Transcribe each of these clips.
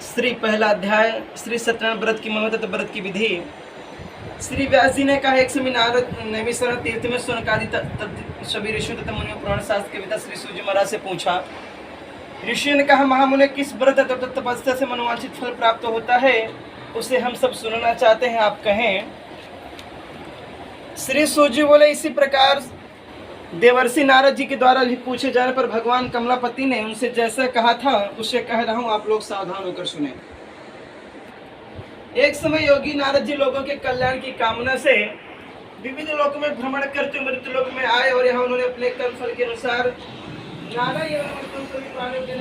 श्री पहला अध्याय श्री सत्यनारायण व्रत की महत्व तथा व्रत की विधि। श्री व्यास जी ने कहा, एक समय नारद नैमिषारण्य तीर्थ में शौनकादि सभी ऋषियों तथा मुनियों पुराण शास्त्र के पिता श्री सूर्य महाराज से पूछा। ऋषियों ने कहा, महामुने, किस व्रत तथा तपस्या से मनोवांछित फल प्राप्त होता है, उसे हम सब सुनना चाहते हैं, आप कहें। श्री सूर्य बोले, इसी प्रकार देवर्षि नारद जी के द्वारा भी पूछे जाने पर भगवान कमलापति ने उनसे जैसा कहा था उसे कह रहा हूं, आप लोग सावधान होकर सुने। एक समय योगी नारद जी लोगों के कल्याण की कामना से विविध लोकों में भ्रमण करते मृत्यु लोक में आए और यहाँ उन्होंने अपने कर्म फल के अनुसार नाना एवं सभी प्राणियों के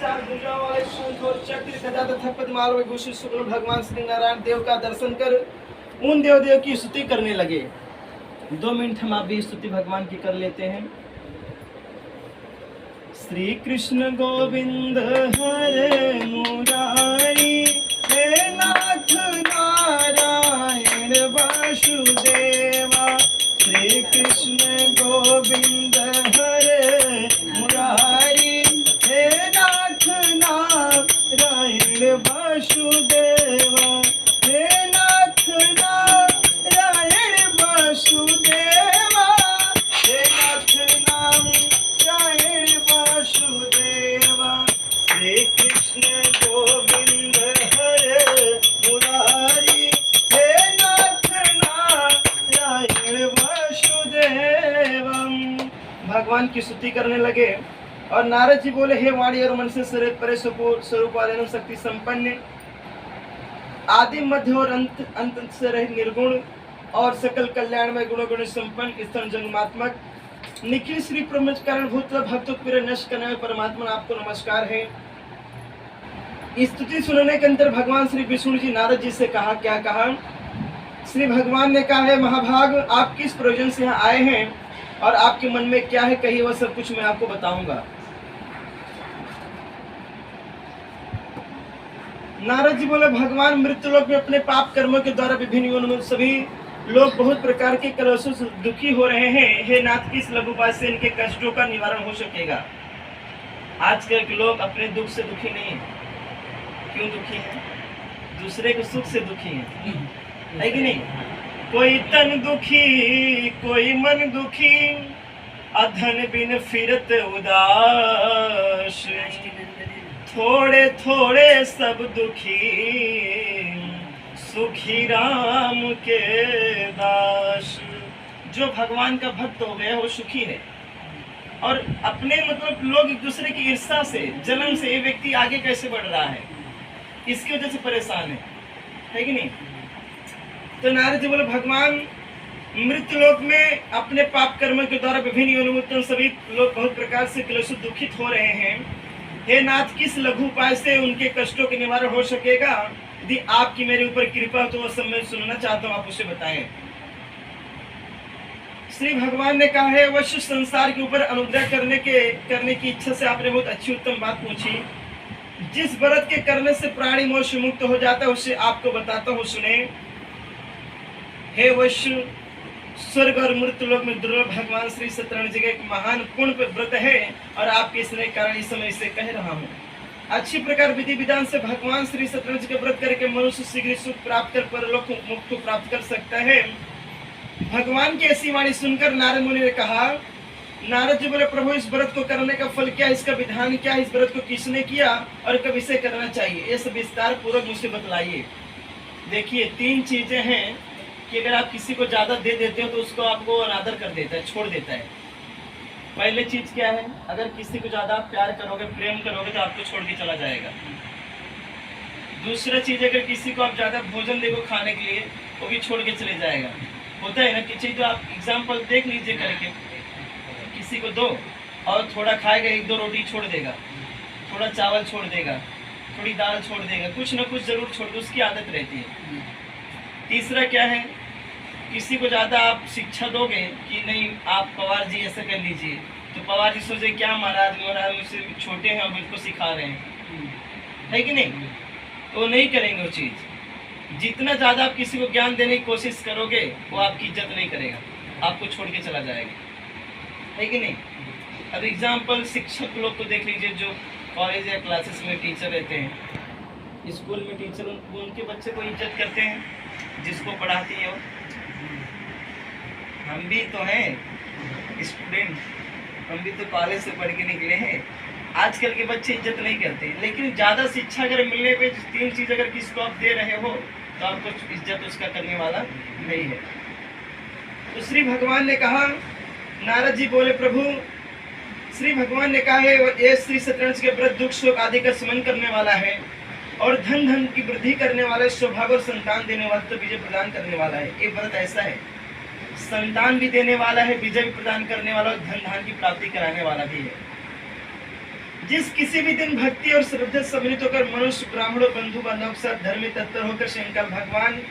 चार भुजाओं वाले शंख और चक्र गदा तथा पद्माल में भूषित शुक्ल भगवान श्री नारायण देव का दर्शन कर उन देव की स्तुति करने लगे। 2 मिनट हम आप भी स्तुति भगवान की कर लेते हैं। श्री कृष्ण गोविंद हरे मुरारी, हे नाथ नारायण वासुदेवा। श्री कृष्ण गोविंद हरे मुरारी, हे नाथ नारायण वासुदेवा। हे नाथ नारायण वासुदेवा, हे नाथ नारायण वासुदेवा। श्री कृष्ण गोविंद हरे मुरारी, हे नाथ नारायण वासुदेवा। भगवान की स्तुति करने लगे और नारद जी बोले, हे वाणी और मन से परे स्वरूप वाले शक्ति संपन्न, आदि मध्य और अंत से रहित निर्गुण और सकल कल्याण में गुणों गुण संपन्न स्तन जन्मात्मक निखिल श्री ब्रह्म कारण भूत भक्तों को नष्ट करने वाले परमात्मा, आपको नमस्कार है। स्तुति सुनने के अंतर भगवान श्री विष्णु जी नारद जी से कहा, क्या कहा? श्री भगवान ने कहा है, महाभाग, आप किस प्रयोजन से यहाँ आए हैं और आपके मन में क्या है, कहिए, वह सब कुछ मैं आपको बताऊंगा। नारद जी बोले, भगवान मृत्युलोक में अपने पाप कर्मों के द्वारा विभिन्न योनियों में सभी लोग बहुत प्रकार के कलशों से दुखी हो रहे हैं। हे नाथ, किस लघु उपाय से इनके कष्टों का निवारण हो सकेगा? आजकल के लोग अपने दुख से दुखी नहीं है। क्यों दुखी है? दूसरे के सुख से दुखी है कि नहीं? कोई तन दुखी, कोई मन दुखी, अधन बिन फिरत उदास, थोड़े थोड़े सब दुखी, सुखी राम के दास। जो भगवान का भक्त हो गया वो सुखी है। और अपने मतलब लोग एक दूसरे की ईर्ष्या से, जलन से ये व्यक्ति आगे कैसे बढ़ रहा है, इसकी वजह से परेशान है कि नहीं? तो नारद जी बोले, भगवान मृत्यु लोक में अपने पाप कर्म के द्वारा विभिन्न योनियों सभी लोग बहुत प्रकार से क्लेश दुखित हो रहे हैं। हे नाथ, किस लघु उपाय से उनके कष्टों के निवारण हो सकेगा? यदि आपकी मेरे ऊपर कृपा तो वह सब मैं सुनना चाहता हूँ, आप उसे बताएं। श्री भगवान ने कहा है, वह संसार के ऊपर अनुग्रह करने की इच्छा से आपने बहुत अच्छी उत्तम बात पूछी। जिस व्रत के करने से प्राणी मोह से मुक्त हो जाता है उसे आपको बताता हूँ, सुने। हे वैश्य, स्वर्ग और मृत्यु लोक में दुर्लभ भगवान श्री सत्यनारायण जी का एक महान पूर्ण व्रत है और आपके इसने कारण इस समय इसे कह रहा हूँ। अच्छी प्रकार विधि विधान से भगवान श्री सत्यनारायण जी का व्रत करके मनुष्य शीघ्र सुख प्राप्त कर परलोक मुक्त को प्राप्त कर सकता है। भगवान की ऐसी वाणी सुनकर नारद मुनि ने कहा, नारद जी बोले, प्रभु, इस व्रत को करने का फल क्या, इसका विधान क्या, इस व्रत को किसने किया और कब इसे करना चाहिए, ये सब विस्तार पूर्वक मुझसे बतलाइए। देखिए, 3 चीजें हैं कि अगर आप किसी को ज्यादा दे देते हो तो उसको आपको अनादर कर देता है, छोड़ देता है। पहले चीज क्या है? अगर किसी को ज्यादा प्यार करोगे, प्रेम करोगे तो आपको छोड़ के चला जाएगा। दूसरा चीज, अगर किसी को आप ज्यादा भोजन देखो खाने के लिए, वो भी छोड़ के चले जाएगा। होता है ना कि चीज, तो आप एग्जाम्पल देख लीजिए करके, किसी को दो और थोड़ा खाएगा, 1-2 रोटी छोड़ देगा, थोड़ा चावल छोड़ देगा, थोड़ी दाल छोड़ देगा, कुछ ना कुछ जरूर छोड़ दो, उसकी आदत रहती है। तीसरा क्या है? किसी को ज़्यादा आप शिक्षा दोगे कि नहीं आप पवार जी ऐसा कर लीजिए, तो पवार जी सोचे क्या महाराज मुझसे छोटे हैं और मुझको सिखा रहे हैं, है कि नहीं? तो नहीं करेंगे वो चीज़। जितना ज़्यादा आप किसी को ज्ञान देने की कोशिश करोगे वो आपकी इज्जत नहीं करेगा। आपको छोड़ के चला जाएगा, है कि नहीं। अब एग्जाम्पल शिक्षक लोग को देख लीजिए, जो कॉलेज या क्लासेस में टीचर रहते हैं, स्कूल में टीचर उनके बच्चे को इज्जत करते हैं जिसको पढ़ाती है। हम भी तो हैं स्टूडेंट, हम भी तो कॉलेज से पढ़ के निकले हैं। आजकल के बच्चे इज्जत नहीं करते, लेकिन ज़्यादा शिक्षा अगर मिलने पे 3 चीज़ अगर किसी को आप दे रहे हो तो आपको इज्जत उसका करने वाला नहीं है। तो श्री भगवान ने कहा, नारद जी बोले प्रभु, श्री भगवान ने कहा है ये श्री शतरंज के व्रत दुख शोक आदि का शमन करने वाला है और धन की वृद्धि करने वाला है, सौभाग्य और संतान देने वाला, तो विजय प्रदान करने वाला है। ये व्रत ऐसा है, संतान भी देने वाला है, विजय भी प्रदान करने वाला और धन की प्राप्ति कराने वाला भी है। जिस किसी भी दिन भक्ति और श्रद्धा सम्मिलित होकर मनुष्य ब्राह्मणों बंधु बांधव के साथ धर्मी तत्पर होकर शंकर भगवान